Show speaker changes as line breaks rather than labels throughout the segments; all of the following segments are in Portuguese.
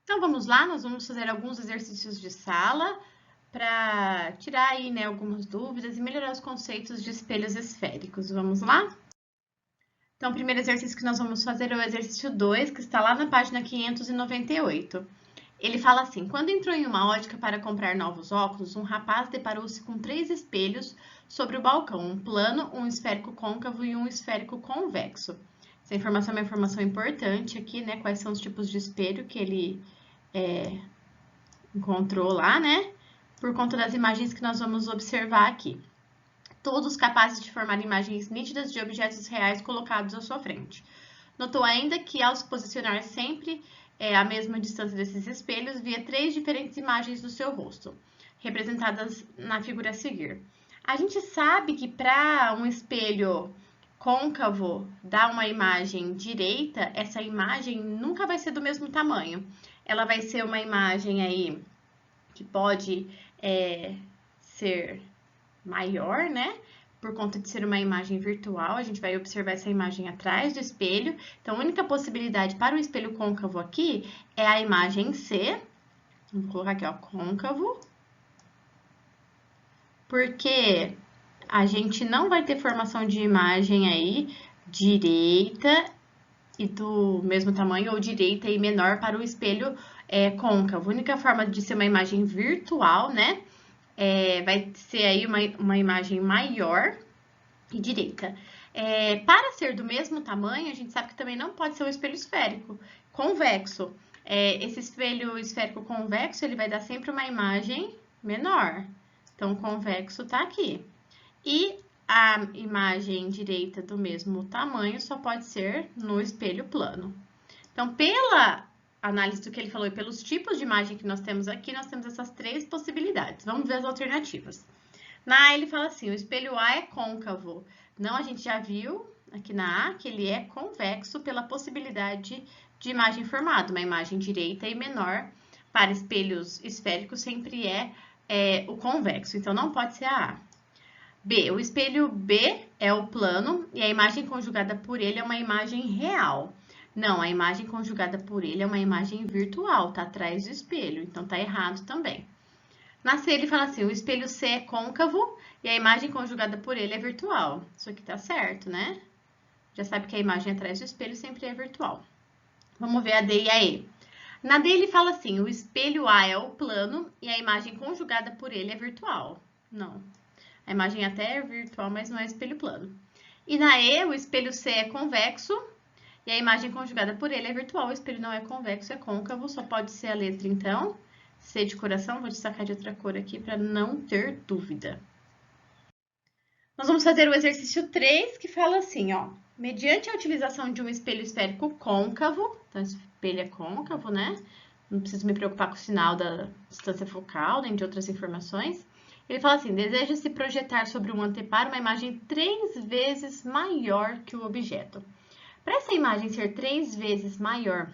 Então, vamos lá, nós vamos fazer alguns exercícios de sala para tirar aí, né, algumas dúvidas e melhorar os conceitos de espelhos esféricos. Vamos lá? Então, o primeiro exercício que nós vamos fazer é o exercício 2, que está lá na página 598. Ele fala assim: quando entrou em uma ótica para comprar novos óculos, um rapaz deparou-se com 3 espelhos sobre o balcão, um plano, um esférico côncavo e um esférico convexo. Essa informação é uma informação importante aqui, né? Quais são os tipos de espelho que ele encontrou lá, né? Por conta das imagens que nós vamos observar aqui. Todos capazes de formar imagens nítidas de objetos reais colocados à sua frente. Notou ainda que, ao se posicionar sempre à mesma distância desses espelhos, via 3 diferentes imagens do seu rosto, representadas na figura a seguir. A gente sabe que para um espelho côncavo dar uma imagem direita, essa imagem nunca vai ser do mesmo tamanho. Ela vai ser uma imagem aí que pode ser maior, né? Por conta de ser uma imagem virtual, a gente vai observar essa imagem atrás do espelho. Então, a única possibilidade para o espelho côncavo aqui é a imagem C. Vou colocar aqui, ó, côncavo. Porque a gente não vai ter formação de imagem aí direita e do mesmo tamanho, ou direita e menor para o espelho côncavo. A única forma de ser uma imagem virtual, né? Vai ser aí uma imagem maior e direita. Para ser do mesmo tamanho, a gente sabe que também não pode ser um espelho esférico, convexo. Esse espelho esférico convexo, ele vai dar sempre uma imagem menor. Então, o convexo tá aqui. E a imagem direita do mesmo tamanho só pode ser no espelho plano. Então, pela análise do que ele falou e pelos tipos de imagem que nós temos aqui, nós temos essas 3 possibilidades. Vamos ver as alternativas. Na A, ele fala assim, o espelho A é côncavo. Não, a gente já viu aqui na A que ele é convexo pela possibilidade de imagem formada. Uma imagem direita e menor para espelhos esféricos sempre é o convexo. Então, não pode ser a A. B, o espelho B é o plano e a imagem conjugada por ele é uma imagem real. Não, a imagem conjugada por ele é uma imagem virtual, tá atrás do espelho, então tá errado também. Na C, ele fala assim, o espelho C é côncavo e a imagem conjugada por ele é virtual. Isso aqui tá certo, né? Já sabe que a imagem atrás do espelho sempre é virtual. Vamos ver a D e a E. Na D, ele fala assim, o espelho A é o plano e a imagem conjugada por ele é virtual. Não. A imagem até é virtual, mas não é espelho plano. E na E, o espelho C é convexo e a imagem conjugada por ele é virtual. O espelho não é convexo, é côncavo, só pode ser a letra, então, C de coração. Vou destacar de outra cor aqui para não ter dúvida. Nós vamos fazer o exercício 3, que fala assim, ó. Mediante a utilização de um espelho esférico côncavo, então, esse espelho é côncavo, né? Não preciso me preocupar com o sinal da distância focal, nem de outras informações. Ele fala assim, deseja-se projetar sobre um anteparo uma imagem 3 vezes maior que o objeto. Para essa imagem ser 3 vezes maior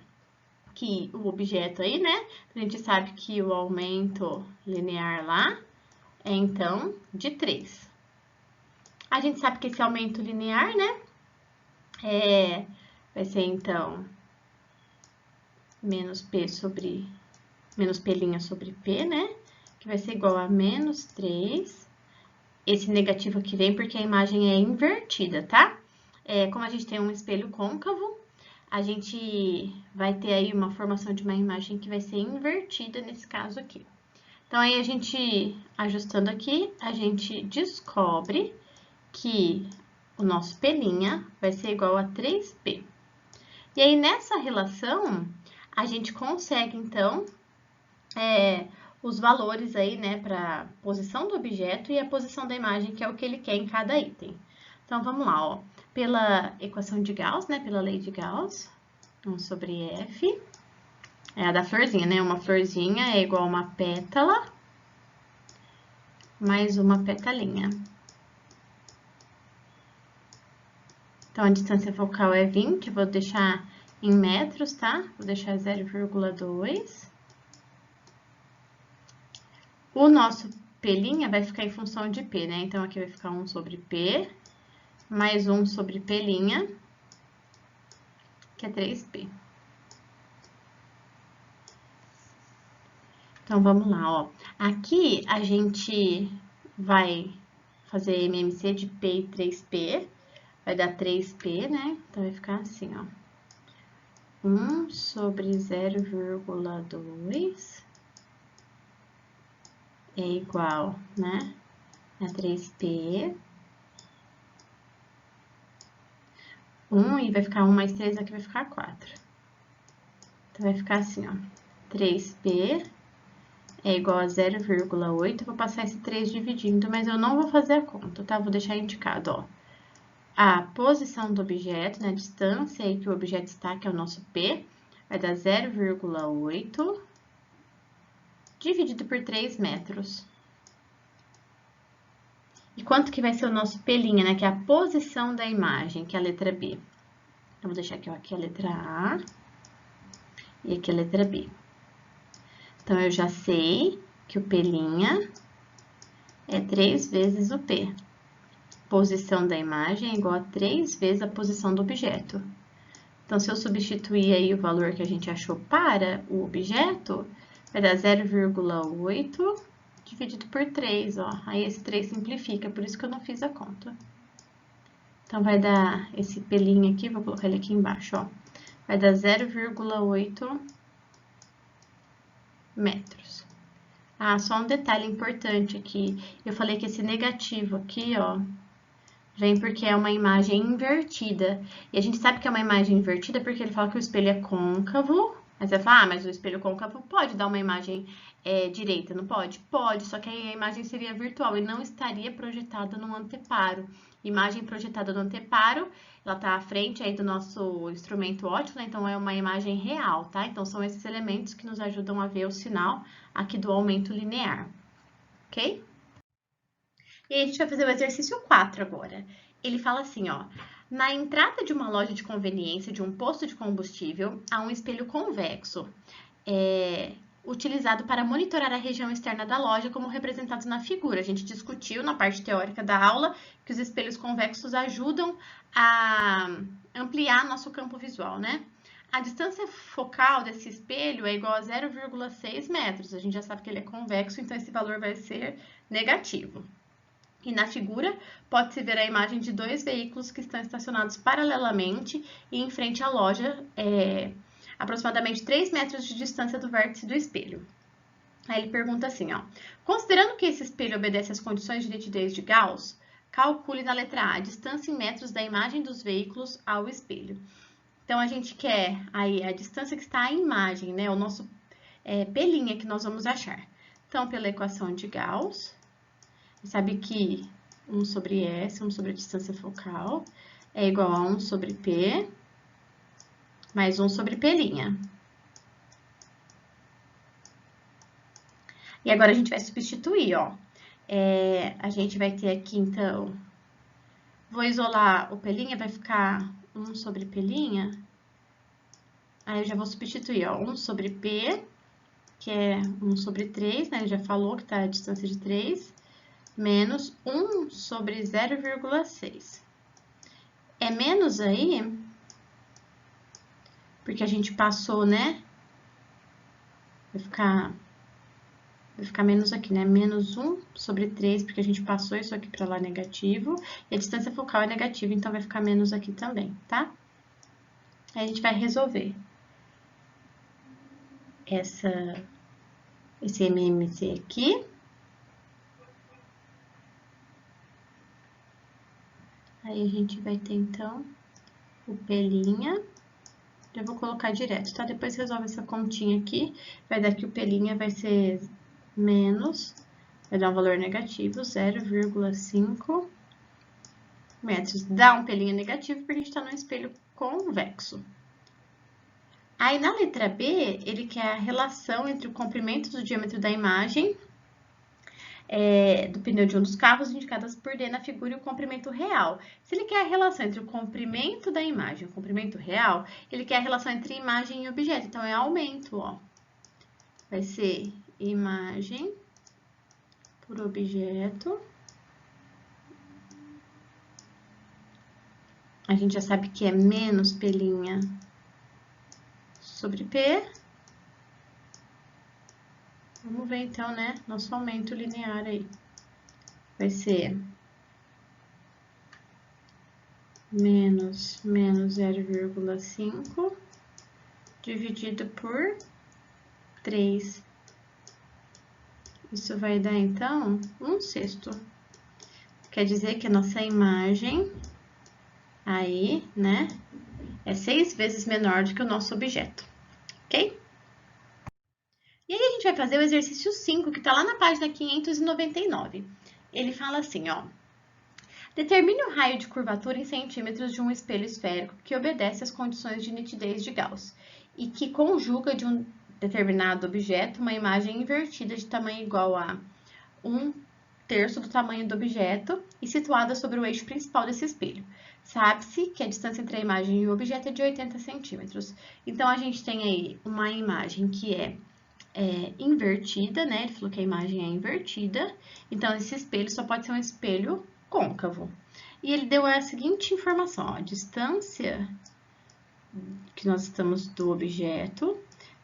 que o objeto aí, né? A gente sabe que o aumento linear lá é, então, de 3. A gente sabe que esse aumento linear, né? Vai ser, então, menos P sobre P, né? Que vai ser igual a menos 3. Esse negativo aqui vem porque a imagem é invertida, tá? Como a gente tem um espelho côncavo, a gente vai ter aí uma formação de uma imagem que vai ser invertida nesse caso aqui. Então, aí a gente, ajustando aqui, a gente descobre que o nosso P' vai ser igual a 3P. E aí, nessa relação, a gente consegue, então, os valores aí, né, para posição do objeto e a posição da imagem, que é o que ele quer em cada item. Então, vamos lá, ó. Pela equação de Gauss, né, pela lei de Gauss, 1 sobre F, é a da florzinha, né? Uma florzinha é igual a uma pétala mais uma petalinha. Então, a distância focal é 20, vou deixar em metros, tá? Vou deixar 0,2. O nosso P' vai ficar em função de P, né? Então, aqui vai ficar 1 sobre P, mais 1 sobre P', que é 3P. Então, vamos lá, ó. Aqui, a gente vai fazer MMC de P e 3P. Vai dar 3P, né? Então, vai ficar assim, ó. 1 sobre 0,2 é igual, né, a 3P. 1 e vai ficar 1 mais 3, aqui vai ficar 4. Então, vai ficar assim, ó. 3P é igual a 0,8. Eu vou passar esse 3 dividindo, mas eu não vou fazer a conta, tá? Vou deixar indicado, ó. A posição do objeto, né, a distância aí que o objeto está, que é o nosso P, vai dar 0,8 dividido por 3 metros. E quanto que vai ser o nosso P', né, que é a posição da imagem, que é a letra B. Então, vou deixar aqui, ó, aqui a letra A e aqui a letra B. Então, eu já sei que o P' é 3 vezes o P. Posição da imagem é igual a 3 vezes a posição do objeto. Então, se eu substituir aí o valor que a gente achou para o objeto, vai dar 0,8 dividido por 3, ó. Aí, esse 3 simplifica, por isso que eu não fiz a conta. Então, vai dar esse pelinho aqui, vou colocar ele aqui embaixo, ó. Vai dar 0,8 metros. Ah, só um detalhe importante aqui. Eu falei que esse negativo aqui, ó, vem porque é uma imagem invertida. E a gente sabe que é uma imagem invertida porque ele fala que o espelho é côncavo. Aí você fala, ah, mas o espelho côncavo pode dar uma imagem direita, não pode? Pode, só que aí a imagem seria virtual e não estaria projetada no anteparo. Imagem projetada no anteparo, ela tá à frente aí do nosso instrumento óptico, né? Então é uma imagem real, tá? Então são esses elementos que nos ajudam a ver o sinal aqui do aumento linear, ok? E aí a gente vai fazer o exercício 4 agora. Ele fala assim, ó. Na entrada de uma loja de conveniência de um posto de combustível, há um espelho convexo, utilizado para monitorar a região externa da loja, como representado na figura. A gente discutiu na parte teórica da aula que os espelhos convexos ajudam a ampliar nosso campo visual, né? A distância focal desse espelho é igual a 0,6 metros. A gente já sabe que ele é convexo, então esse valor vai ser negativo. E na figura, pode-se ver a imagem de dois veículos que estão estacionados paralelamente e em frente à loja, aproximadamente 3 metros de distância do vértice do espelho. Aí ele pergunta assim, ó. Considerando que esse espelho obedece às condições de nitidez de Gauss, calcule na letra A a distância em metros da imagem dos veículos ao espelho. Então, a gente quer aí a distância que está à imagem, né? O nosso P' que nós vamos achar. Então, pela equação de Gauss, sabe que 1 sobre S, 1 sobre a distância focal, é igual a 1 sobre P, mais 1 sobre P'. E agora a gente vai substituir, ó. A gente vai ter aqui, então, vou isolar o P', vai ficar 1 sobre P'. Aí eu já vou substituir, ó, 1 sobre P, que é 1 sobre 3, né? Ele já falou que tá a distância de 3, menos 1 sobre 0,6. É menos aí, porque a gente passou, né? Vai ficar menos aqui, né? Menos 1 sobre 3, porque a gente passou isso aqui para lá negativo. E a distância focal é negativa, então vai ficar menos aqui também, tá? Aí a gente vai resolver esse MMC aqui. Aí a gente vai ter, então, o P'. Já vou colocar direto, tá? Depois resolve essa continha aqui. Vai dar que o P' vai ser menos, vai dar um valor negativo, 0,5 metros. Dá um P' negativo porque a gente está no espelho convexo. Aí, na letra B, ele quer a relação entre o comprimento do diâmetro da imagem do pneu de um dos carros indicadas por D na figura e o comprimento real. Se ele quer a relação entre o comprimento da imagem e o comprimento real, ele quer a relação entre imagem e objeto. Então, é aumento, ó. Vai ser imagem por objeto. A gente já sabe que é menos P' sobre P. Vamos ver então, né, nosso aumento linear aí. Vai ser menos 0,5 dividido por 3. Isso vai dar, então, 1/6. Quer dizer que a nossa imagem aí, né, é 6 vezes menor do que o nosso objeto, ok? E aí a gente vai fazer o exercício 5, que está lá na página 599. Ele fala assim, ó. Determine o raio de curvatura em centímetros de um espelho esférico que obedece às condições de nitidez de Gauss e que conjuga de um determinado objeto uma imagem invertida de tamanho igual a 1/3 do tamanho do objeto e situada sobre o eixo principal desse espelho. Sabe-se que a distância entre a imagem e o objeto é de 80 centímetros. Então, a gente tem aí uma imagem que é invertida, né? Ele falou que a imagem é invertida. Então, esse espelho só pode ser um espelho côncavo. E ele deu a seguinte informação, ó, a distância que nós estamos do objeto,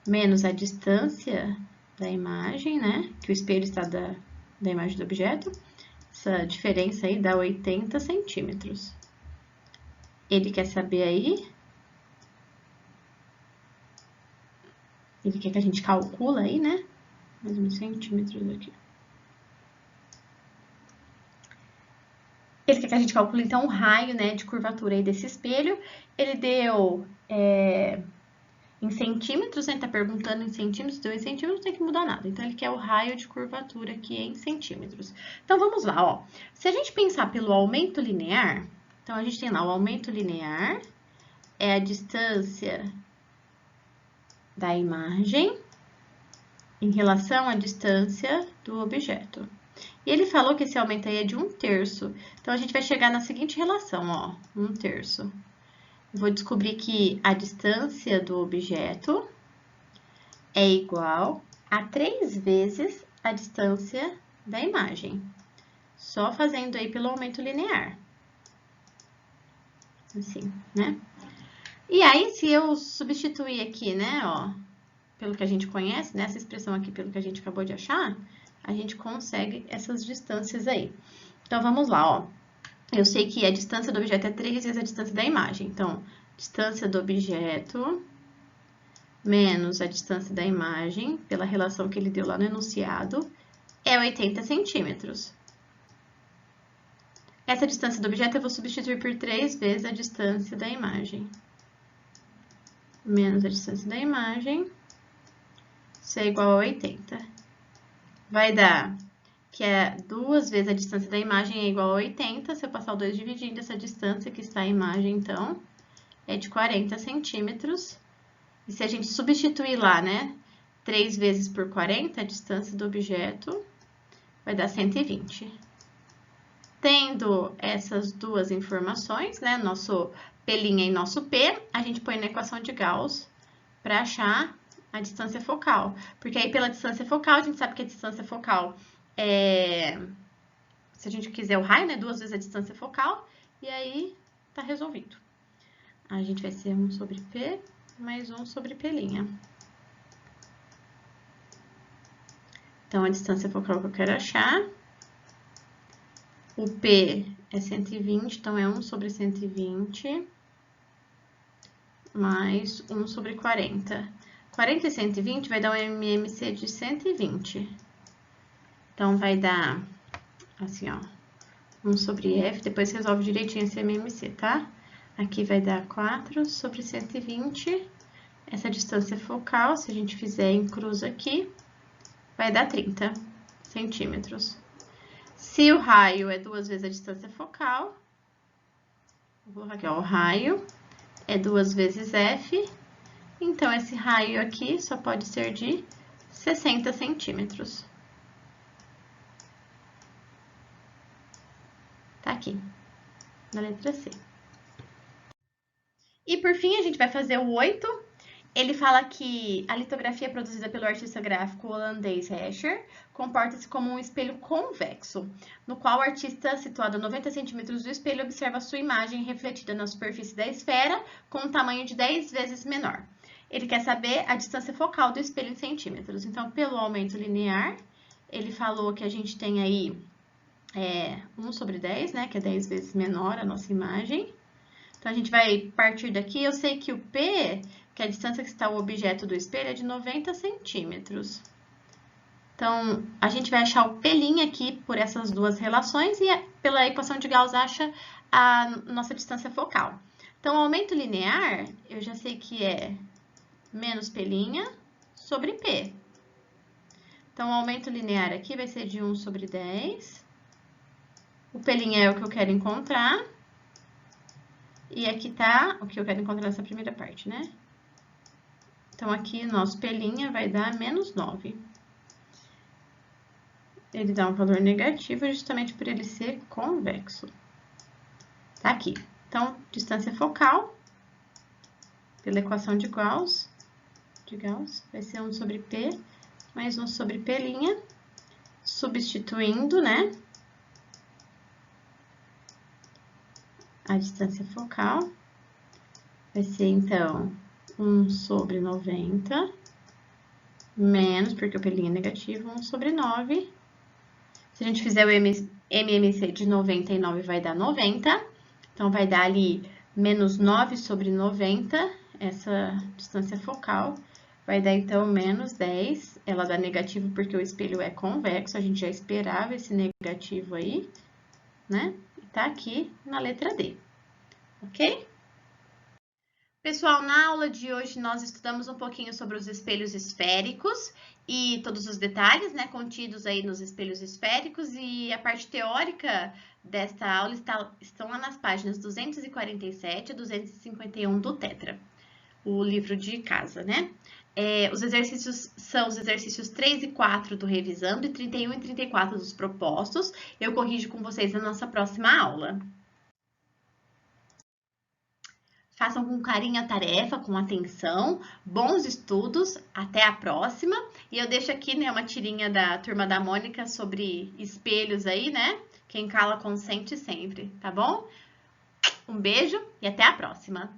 menos a distância da imagem, né? Que o espelho está da imagem do objeto. Essa diferença aí dá 80 centímetros. Ele quer saber aí... Ele quer que a gente calcula aí, né? Mais uns centímetros aqui. Ele quer que a gente calcule, então, o raio, né, de curvatura aí desse espelho. Ele deu em centímetros, né? Tá perguntando em centímetros, deu em centímetros, não tem que mudar nada. Então, ele quer o raio de curvatura aqui em centímetros. Então, vamos lá, ó. Se a gente pensar pelo aumento linear, então, a gente tem lá o aumento linear, é a distância da imagem em relação à distância do objeto. E ele falou que esse aumento aí é de 1/3. Então, a gente vai chegar na seguinte relação, ó, 1/3. Eu vou descobrir que a distância do objeto é igual a 3 vezes a distância da imagem. Só fazendo aí pelo aumento linear. Assim, né? E aí, se eu substituir aqui, né, ó, pelo que a gente conhece, nessa expressão aqui, pelo que a gente acabou de achar, a gente consegue essas distâncias aí. Então, vamos lá, ó. Eu sei que a distância do objeto é 3 vezes a distância da imagem. Então, distância do objeto menos a distância da imagem, pela relação que ele deu lá no enunciado, é 80 centímetros. Essa distância do objeto eu vou substituir por 3 vezes a distância da imagem. Menos a distância da imagem, isso é igual a 80. Vai dar que é 2 vezes a distância da imagem é igual a 80. Se eu passar o 2 dividindo, essa distância que está a imagem, então, é de 40 centímetros. E se a gente substituir lá, né, 3 vezes por 40, a distância do objeto vai dar 120. Tendo essas duas informações, né, nosso P' e nosso P, a gente põe na equação de Gauss para achar a distância focal. Porque aí, pela distância focal, a gente sabe que a distância focal é... Se a gente quiser o raio, né, 2 vezes a distância focal, e aí tá resolvido. A gente vai ser 1 sobre P mais 1 sobre P'. Então, a distância focal que eu quero achar, o P é 120, então é 1 sobre 120, mais 1 sobre 40. 40 e 120 vai dar um MMC de 120. Então, vai dar, assim, ó, 1 sobre F, depois resolve direitinho esse MMC, tá? Aqui vai dar 4 sobre 120. Essa distância focal, se a gente fizer em cruz aqui, vai dar 30 centímetros. Se o raio é 2 vezes a distância focal, vou colocar aqui, ó, o raio é 2 vezes F, então esse raio aqui só pode ser de 60 centímetros. Tá aqui, na letra C. E por fim, a gente vai fazer o 8. Ele fala que a litografia produzida pelo artista gráfico holandês Escher comporta-se como um espelho convexo, no qual o artista, situado a 90 centímetros do espelho, observa sua imagem refletida na superfície da esfera com um tamanho de 10 vezes menor. Ele quer saber a distância focal do espelho em centímetros. Então, pelo aumento linear, ele falou que a gente tem aí 1 sobre 10, né? Que é 10 vezes menor a nossa imagem. Então, a gente vai partir daqui. Eu sei que o P, que é a distância que está o objeto do espelho, é de 90 centímetros. Então, a gente vai achar o P' aqui por essas duas relações e pela equação de Gauss acha a nossa distância focal. Então, o aumento linear, eu já sei que é menos P' sobre P. Então, o aumento linear aqui vai ser de 1 sobre 10. O P' é o que eu quero encontrar. E aqui tá o que eu quero encontrar nessa primeira parte, né? Então, aqui, nosso P' vai dar menos 9. Ele dá um valor negativo justamente por ele ser convexo. Tá aqui. Então, distância focal, pela equação de Gauss, vai ser 1 sobre P, mais 1 sobre P', substituindo, né? A distância focal vai ser, então, 1 sobre 90, menos, porque o P' é negativo, 1 sobre 9. Se a gente fizer o MMC de 99, vai dar 90. Então, vai dar ali menos 9 sobre 90, essa distância focal. Vai dar, então, menos 10. Ela dá negativo porque o espelho é convexo. A gente já esperava esse negativo aí, né? E tá aqui na letra D, ok? Pessoal, na aula de hoje nós estudamos um pouquinho sobre os espelhos esféricos e todos os detalhes, né, contidos aí nos espelhos esféricos, e a parte teórica desta aula estão lá nas páginas 247 a 251 do Tetra, o livro de casa, né? Os exercícios são os exercícios 3 e 4 do Revisando e 31 e 34 dos propostos. Eu corrijo com vocês na nossa próxima aula. Façam com carinho a tarefa, com atenção, bons estudos, até a próxima. E eu deixo aqui, né, uma tirinha da Turma da Mônica sobre espelhos aí, né? Quem cala consente sempre, tá bom? Um beijo e até a próxima!